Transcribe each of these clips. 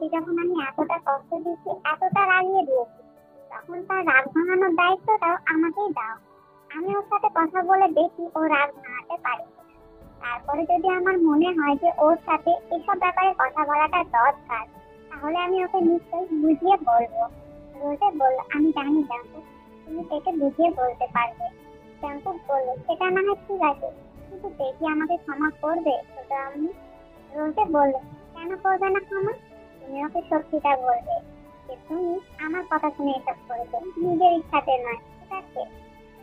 ওকে যখন আমি এতটা কষ্ট দিচ্ছি, এতটা রাগিয়ে দিয়েছি, তখন তার রাগ ভাঙানোর দায়িত্বটাও আমাকেই দাও। আমি ওর সাথে কথা বলে দেখি ও রাগ ভাঙাতে পারে কিনা। তারপরে যদি আমার মনে হয় যে ওর সাথে এসব ব্যাপারে কথা বলাটা দরকার, তাহলে আমি ওকে নিশ্চয়ই বুঝিয়ে বলবো। রোজে বলল, আমি জানি জাঙ্কুক, তুমি তাকে বুঝিয়ে বলতে পারবে। জাঙ্কুক বলল, সেটা না হয় ঠিক আছে, কিন্তু সে কি আমাকে ক্ষমা করবে ছোট আম্মু? রোজে বলল, কেন করবে না ক্ষমা? তুমি ওকে সত্যিটা বলবে যে তুমি আমার কথা শুনে এসব করেছো, নিজের ইচ্ছাতে নয়, ঠিক আছে?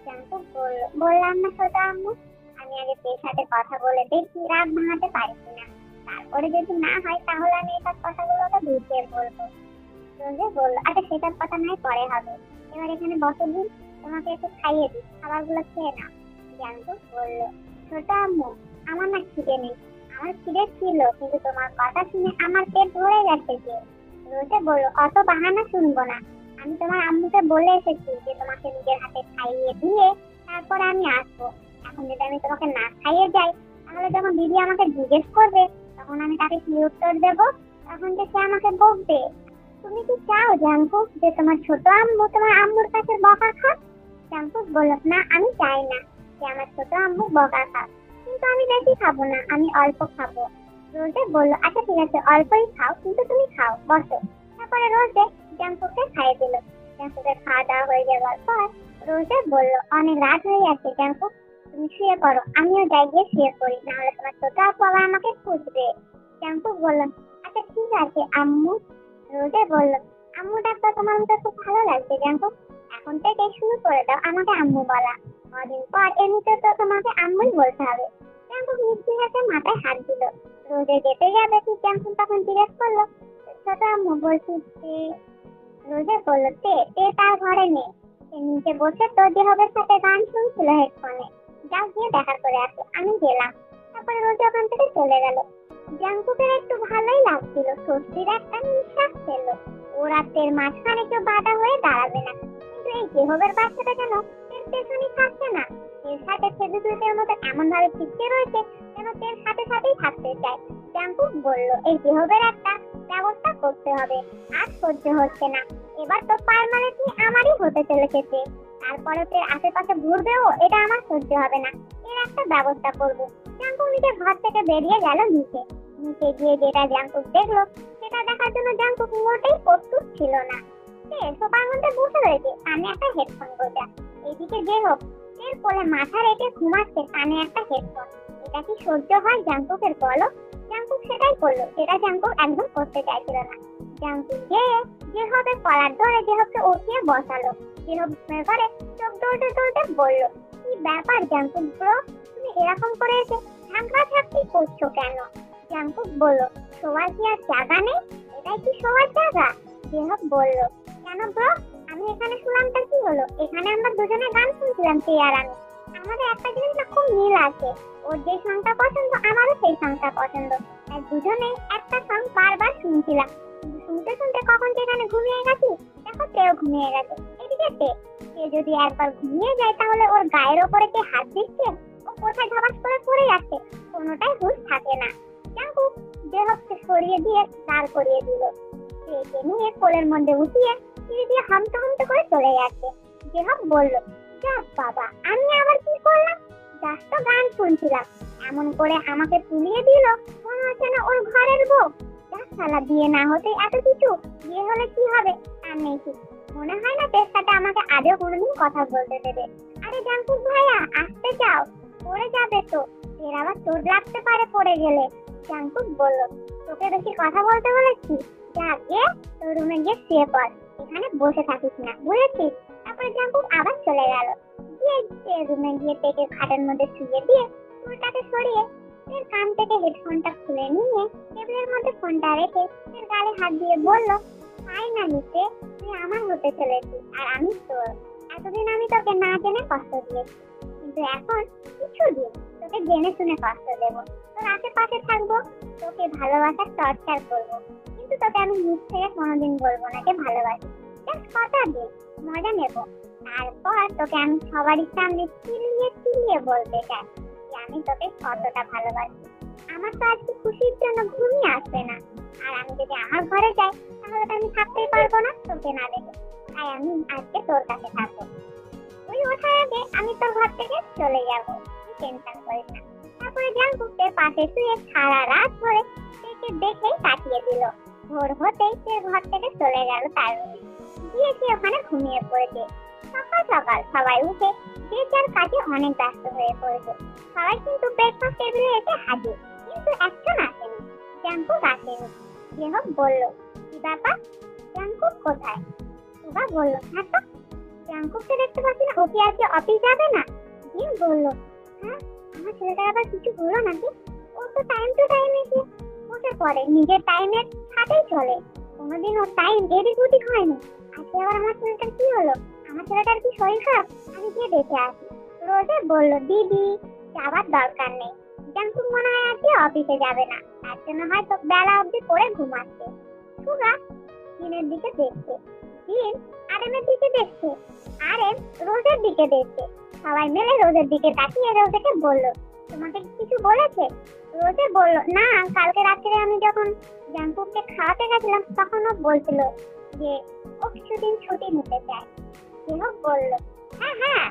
জাঙ্কুক বলল, বললাম না ছোট আম্মু, আমি আগে তের সাথে কথা বলে দেখি রাগ ভাঙাতে পারি কিনা। তারপরে যদি না হয় তাহলে আমি এসব কথাগুলো ওকে বুঝিয়ে বলবো। রোজে বলল, আচ্ছা সেটার কথা নয় পরে হবে, এবার এখানে বসে দিন, তোমাকে একটু খাইয়ে দিই, খাবারগুলো খেয়ে নাও। জাঙ্কুক বলল, ছোট আম্মু, আমার না খিদে নেই। আমার খিদে ছিল, কিন্তু তোমার কথা শুনে আমার পেট ভরে গেছে যে। রোজে বলল, অত বাহানা শুনবো না। আমি তোমার আম্মুকে বলে এসেছি যে তোমাকে নিজের হাতে খাইয়ে দিয়ে তারপরে আমি আসবো। এখন যদি আমি তোমাকে না খাইয়ে যাই, তাহলে যখন দিদি আমাকে জিজ্ঞেস করবে, তখন আমি তাকে কি উত্তর দেবো? তখন যে সে আমাকে বকবে। তুমি কি চাও জাঙ্কুক যে তোমার ছোট আম্মু তোমার আম্মুর কাছে বকা খাক? জাঙ্কুক বলল, না, আমি চাই না যে আমার ছোট আম্মু বকা খাক, কিন্তু আমি বেশি খাবো না, আমি অল্প খাবো। রোজে বলল, আচ্ছা ঠিক আছে, অল্পই খাও, কিন্তু তুমি খাও, বসো। তারপরে রোজে জাঙ্কুককে খাইয়ে দিল। জাঙ্কুকের খাওয়া দাওয়া হয়ে যাওয়ার পর রোজে বলল, অনেক রাত হয়ে গেছে জাঙ্কুক, তুমি শুয়ে পড়ো, আমিও যাই গিয়ে শুয়ে পড়ি, নাহলে তোমার ছোট আপু আবার আমাকে খুঁজবে। জাঙ্কুক বলল, আচ্ছা ঠিক আছে আম্মু। রোজে বলল, আম্মু ডাকতে তোমার তো খুব ভালো লাগছে জাঙ্কুক, এখন থেকে শুরু করে দাও আমাকে আম্মু বলা। কদিন পর এমনিতে তো তোমাকে আম্মুই বলতে হবে। জাঙ্কুক মিষ্টি হাতে মাথায় হাত দিল। রোজে যেতে যাবে ঠিক জাঙ্কুক তখন জিজ্ঞেস করলো, ছোট আম্মু বলছি যে। রোজে বলল, তে তার ঘরে নেই, সে নিচে বসে তোর জেহবের সাথে গান শুনছিল হেডফোনে। যাও গিয়ে দেখা করে আসো, আমি গেলাম। তারপরে রোজে ওখান থেকে চলে গেল। জাঙ্কুকের একটু ভালোই লাগছিল, স্বস্তির একটা নিঃশ্বাস পেল। ও রাতের মাঝখানে কেউ বাধা হয়ে দাঁড়াবে না। কিন্তু এই জেহবের বাচ্চাটা যেন তের পেছনই থাকছে না, তের সাথে সেদুতের মতো এমন ভাবে চিপকে রয়েছে যেন তের সাথে সাথেই থাকতে চায়। জাঙ্কুক বলল, এই জেহবের একটা ব্যবস্থা করতে হবে, আর সহ্য হচ্ছে না। এবার তো পার্মানেন্টলি আমারই হতে চলেছে তে। তারপরে তের আশেপাশে ঘুরবেও, এটা আমার সহ্য হবে না। এর একটা ব্যবস্থা করবো। জাঙ্কুক নিজের ঘর থেকে বেরিয়ে গেল নিচে। নিচে গিয়ে যেটা জাঙ্কুক দেখলো, সেটা দেখার জন্য জাঙ্কুক মোটেই প্রস্তুত ছিল না। সে সোফার মধ্যে বসে রয়েছে, কানে একটা হেডফোন গোজা। এদিকে যে হোক, এর কোলে মাথা রেখে ঘুমাচ্ছে, কানে একটা হেডফোন। এটা কি সহ্য হয় জাঙ্কুকের, বলো? জাঙ্কুক সেটাই করলো, যেটা জাঙ্কুক একদম করতে চাইছিল না। জাঙ্কুক যে হবে কলার ধরে জেহবকে উঠিয়ে বসালো। জেহব ঘরে চোখ দৌড়তে দৌড়তে বলল, কি ব্যাপার জাঙ্কুক ব্রো, তুমি এরকম করে এসে ঝাঁকড়াঝাঁকড়ি করছো কেন? জাঙ্কুক বলল, শোয়ার কি আর জায়গা নেই? এটাই কি শোয়ার জায়গা? জেহব বলল, কেন ব্রো, আমি এখানে শুলামটা কি হলো? এখানে আমরা দুজনে গান শুনছিলাম তে আর আমি। আমাদের একটা জিনিস না খুব মিল আছে, ওর যে সংটা পছন্দ আমারও সেই সংটা পছন্দ, তাই দুজনেই একটা সং বারবার শুনছিলাম। কিন্তু শুনতে শুনতে কখন যেখানে ঘুমিয়ে গেছি, দেখো তেও ঘুমিয়ে গেছে। এদিকে সে যদি একবার ঘুমিয়ে যায়, তাহলে ওর গায়ের ওপরে কে হাত দিচ্ছে, ও কোথায় ঝাপাস করে পড়ে যাচ্ছে, কোনোটাই হুঁশ থাকে না। জাঙ্কুক জেহবকে সরিয়ে দিয়ে দাঁড় করিয়ে দিল। তেকে নিয়ে কোলের মধ্যে উঠিয়ে ধীরে ধীরে হামতে হামতে করে চলে যাচ্ছে। জেহব বলল, যাক বাবা, আমি আবার কি করলাম? জাস্ট গান শুনছিলাম, এমন করে আমাকে তুলিয়ে দিল, মনে হচ্ছে না ওর ঘরের বউ। যা শালা, বিয়ে না হতে এত কিছু, বিয়ে হলে কি হবে আর নেই ঠিক। মনে হয় না তের সাথে আমাকে আজও কোনোদিন কথা বলতে দেবে। আরে জাঙ্কুক ভাইয়া, আসতে যাও, পড়ে যাবে তো, এর আবার চোট লাগতে পারে পড়ে গেলে। জাঙ্কুক বলল, তোকে বেশি কথা বলতে বলেছি, যা গিয়ে তোর রুমে গিয়ে শুয়ে পড়, এখানে বসে থাকিস না, বুঝেছিস? তারপরে জাঙ্কুক আবার চলে গেল। গিয়ে রুমে গিয়ে তেকে খাটের মধ্যে শুয়ে দিয়ে চুলটাকে সরিয়ে এর কান থেকে হেডফোনটা খুলে নিয়ে টেবিলের মধ্যে ফোনটা রেখে এর গালে হাত দিয়ে বলল, ফাইনালি তে, তুই আমার হতে চলেছিস আর আমি তোর। এতদিন আমি তোকে না জেনে কষ্ট দিয়েছি, কিন্তু এখন কিছুদিন তোকে জেনে শুনে কষ্ট দেবো। তোর আশেপাশে থাকবো, তোকে ভালোবাসার টর্চার করবো, কিন্তু তোকে আমি মুখ থেকে কোনোদিন বলবো না যে ভালোবাসি। জাস্ট কথা দিন, মজা নেবো। তারপর তোকে আমি সবারই সামনে চিল্লিয়ে চিল্লিয়ে বলতে চাই যে আমি তোকে কতটা ভালোবাসি। আমার তো আজকে খুশির জন্য ঘুমই আসবে না। আর আমি যদি আমার ঘরে যাই তাহলে তো আমি থাকতেই পারবো না তোকে না দেখে। তাই আমি আজকে তোর কাছে থাকবো। তুই ওঠার আগে আমি তোর ঘর থেকে চলে যাবো, তুই টেনশন করিস না। তারপরে জাঙ্কুকের পাশে শুয়ে সারা রাত ধরে তেকে দেখেই কাটিয়ে দিল। ভোর হতেই সে ঘর থেকে চলে গেল তার রুমে, গিয়ে সে ওখানে ঘুমিয়ে পড়েছে। সকাল সকাল সবাই উঠে যে যার কাজে অনেক ব্যস্ত হয়ে পড়েছে। সবাই কিন্তু ব্রেকফাস্ট টেবিলে এসে হাজির, কিন্তু একজন আসেনি, জাঙ্কুক আসেনি। জেহব বলল, কি ব্যাপার, জাঙ্কুক কোথায়? সুগা বলল, হ্যাঁ তো জাঙ্কুককে দেখতে পাচ্ছি না, ও কি আজকে অফিস যাবে না? জিন বলল, হ্যাঁ আমার ছেলেটা আবার কিছু হলো নাকি? ও তো টাইম টু টাইম এসে বসে পড়ে, নিজের টাইমের সাথেই চলে, কোনোদিন ওর টাইম এদিক ওদিক হয়নি। আজকে আবার আমার ছেলেটার কি হলো? আমার ছেলেটার কি শরীর খারাপ? আমি গিয়ে দেখে আসি। রোজে বলল, দিদি যাবার দরকার নেই, জাঙ্কুক মনে হয় আজকে অফিসে যাবে না, তার জন্য হয়তো বেলা অবধি করে ঘুমাচ্ছে। সুগা জিনের দিকে দেখছে, জিন আরেমের দিকে দেখছে, আরেম রোজের দিকে দেখছে। সবাই মিলে রোজের দিকে তাকিয়ে রোজেকে বলল, তোমাকে কিছু বলেছে? রোজে বলল, না, কালকে রাত্রে আমি যখন জাঙ্কুককে খাওয়াতে গেছিলাম তখন ও বলছিল যে ও কিছুদিন ছুটি নিতে চায়। জেহব বলল, হ্যাঁ হ্যাঁ,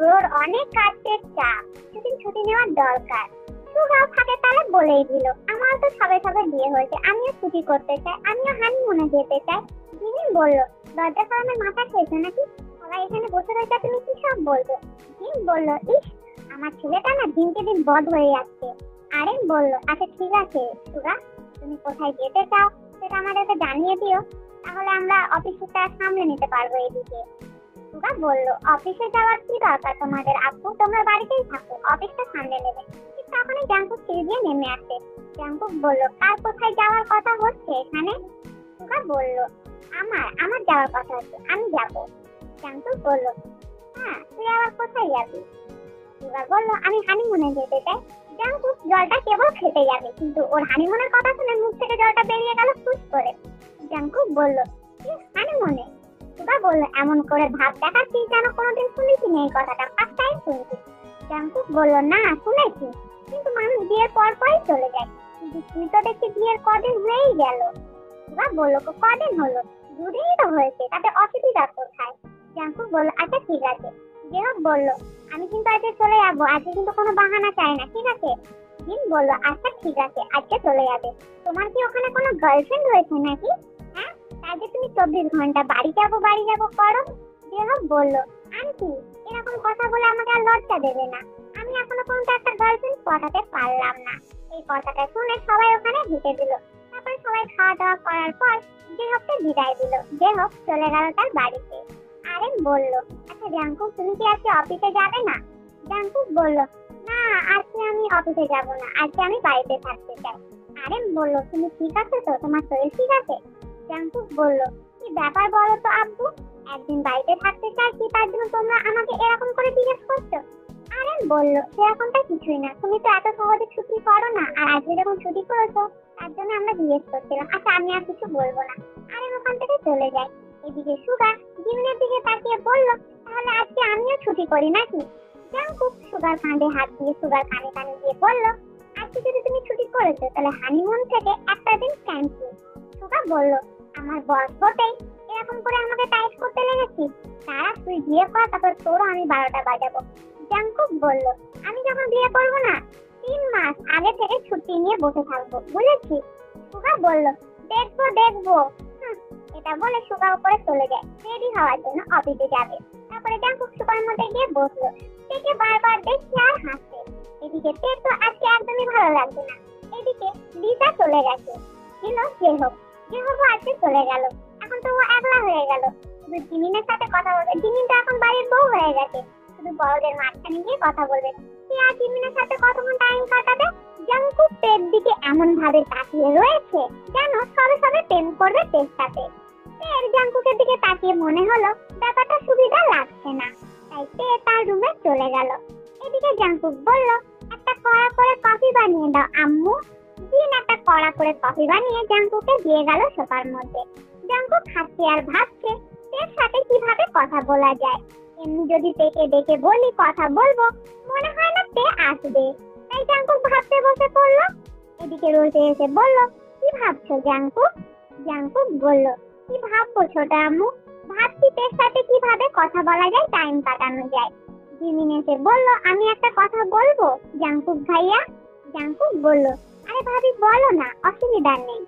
ওর অনেক কাজের চাপ, কিছুদিন ছুটি নেওয়ার দরকার। সুগাও ফাঁকে তালে বলেই দিল, আমার তো সবে সবে বিয়ে হয়েছে, আমিও ছুটি করতে চাই, আমিও হানিমুনে যেতে চাই। জিমিন বলল, দরজা সালামের মাথা খেয়েছে নাকি? সবাই এখানে বসে রয়েছে, তুমি কি সব বলছো? জিম বলল, ইস আমার ছেলেটা না দিনকে দিন বদ হয়ে যাচ্ছে। আরেন বলল, আচ্ছা ঠিক আছে সুগা, তুমি কোথায় যেতে চাও সেটা আমাদেরকে জানিয়ে দিও, তাহলে আমরা অফিসটা সামলে নিতে পারবো এদিকে। সুগা বলল, অফিসে যাওয়ার কি দরকার তোমাদের আপু, তোমরা বাড়িতেই থাকো, অফিসটা সামলে নেবে। ঠিক তখনই জাঙ্কুক সিঁড়ি দিয়ে নেমে আসে। জাঙ্কুক বলল, কার কোথায় যাওয়ার কথা হচ্ছে এখানে? সুগা বলল, আমার যাওয়ার কথা হচ্ছে, আমি যাবো। জাঙ্কুক বলল, হ্যাঁ তুই আবার কোথায় যাবি? সুগা বলল, আমি হানিমুনে যেতে চাই। জাঙ্কুক জলটা কেবল খেতে যাবে, কিন্তু ওর হানিমুনের কথা শুনে মুখ থেকে জলটা বেরিয়ে গেল ফুস করে। জাঙ্কুক বলল, হানিমুনে? সুগা বলল, এমন করে ভাব দেখাচ্ছিস যেন কোনোদিন শুনেছি না এই কথাটা, ফার্স্ট টাইম শুনছি। জাঙ্কুক বলল, না শুনেছি, কিন্তু মানুষ বিয়ের পর পরই চলে যায়, কিন্তু তুই তো দেখছি বিয়ের কদিন হয়েই গেল। সুগা বলল, কদিন হলো? দুদিনই তো হয়েছে, তাতে অসুবিধা কোথায়? জাঙ্কুক বলল, আচ্ছা ঠিক আছে। জেহব বলল, আমি কিন্তু আজকে চলে যাবো, আজকে কিন্তু কোনো বাহানা চাই না, ঠিক আছে? জিন বলল, আচ্ছা ঠিক আছে, আজকে চলে যাবে। তোমার কি ওখানে কোনো গার্লফ্রেন্ড হয়েছে নাকি? হ্যাঁ, তাই যে তুমি 24 ঘন্টা বাড়ি যাবো করো। জেহব বলল, আন্টি এরকম কথা বলে আমাকে আর লজ্জা দেবে না, আমি এখনো পর্যন্ত একটা গার্লফ্রেন্ড পটাতে পারলাম না। এই কথাটা শুনে সবাই ওখানে ঢুকে দিল। তারপরে সবাই খাওয়া দাওয়া করার পর জেহবকে বিদায় দিল। জেহব চলে গেল তার বাড়িতে। আরেন বলল, আচ্ছা জাঙ্কুক তুমি কি আজকে অফিসে যাবে না? জাঙ্কুক বলল, না আজকে আমি অফিসে যাব না, আজকে আমি বাড়িতে থাকতে চাই। আরেন বলল, তুমি ঠিক আছে তো, তোমার শরীর ঠিক আছে? জাঙ্কুক বলল, কি ব্যাপার বলো তো আব্বু, একদিন বাড়িতে থাকতে চাইছি তার জন্য তোমরা আমাকে এরকম করে জিজ্ঞেস করছো? আরেন বলল, সেরকমটা কিছুই না, তুমি তো এত সহজে ছুটি করো না, আর আজকে যখন ছুটি করেছো তার জন্য আমরা জিজ্ঞেস করছিলাম। আচ্ছা আমি আর কিছু বলবো না। আরেন ওখান থেকে চলে যায়। এদিকে সুগা জিমিনের দিকে তাকিয়ে বলল, তাহলে আজকে আমিও ছুটি করি নাকি? জাঙ্কুক সুগার কাঁধে হাত দিয়ে সুগার কানে কানে দিয়ে বলল, আজকে যদি তুমি ছুটি করেছো তাহলে হানিমুন থেকে একটা দিন ক্যান্সেল। সুগা বলল, আমার বস বটেই, এরকম করে আমাকে টাইট করতে লেগেছিস, তারা তুই বিয়ে কর, তারপর তোরও আমি 12টা বাজাবো। জাঙ্কুক বলল, আমি যখন বিয়ে করবো না 3 মাস আগে থেকে ছুটি নিয়ে বসে থাকবো, বুঝেছিস? সুগা বলল, দেখবো। এটা বলে সুগা উপরে চলে যায় রেডি হওয়ার জন্য, অফিসে যাবে। তারপরে জাঙ্কুক সুগার মধ্যে গিয়ে বসলো, তেকে বারবার দেখছে আর হাসছে। এদিকে তে তো আজকে একদমই ভালো লাগছে না। এদিকে লিসা চলে গেছে, ছিল জেহব আজকে চলে গেল। এখন তো ও একলা হয়ে গেল, শুধু জিমিনের সাথে কথা বলবে। জিমিন তো এখন বাড়ির বউ হয়ে গেছে, শুধু বড়দের মাঝখানে গিয়ে কথা বলবে। সে আর জিমিনের সাথে কতক্ষণ টাইম কাটাবে? জাঙ্কুক তের দিকে এমন ভাবে তাকিয়ে রয়েছে যেন সবে প্রেম করবে তের সাথে। তের জাঙ্কুকের দিকে তাকিয়ে মনে হলো ব্যাপারটা সুবিধা লাগছে না, তাই তে তার রুমে চলে গেল। এদিকে জাঙ্কুক বলল, একটা কড়া করে কফি বানিয়ে দাও আম্মু। জিন একটা কড়া করে কফি বানিয়ে জাঙ্কুকে দিয়ে গেল সোফার মধ্যে। জাঙ্কুক হাসছে আর ভাবছে তের সাথে কিভাবে কথা বলা যায়। এমনি যদি তেকে ডেকে বলি কথা বলবো, মনে হয় না তে আসবে। তাই জাঙ্কুক ভাবতে বসে পড়লো। এদিকে রোজে এসে বলল, কি ভাবছো জাঙ্কুক? জাঙ্কুক বলল, কি ভাববো ছোট আম্মু, ভাবছি তোর সাথে কিভাবে কথা বলা যায়, টাইম কাটানো যায়। জিমিন এসে বলল, আমি একটা কথা বলবো জাঙ্কুক ভাইয়া? জাঙ্কুক বলল, আরে ভাবি বলো না, অসুবিধা নেই।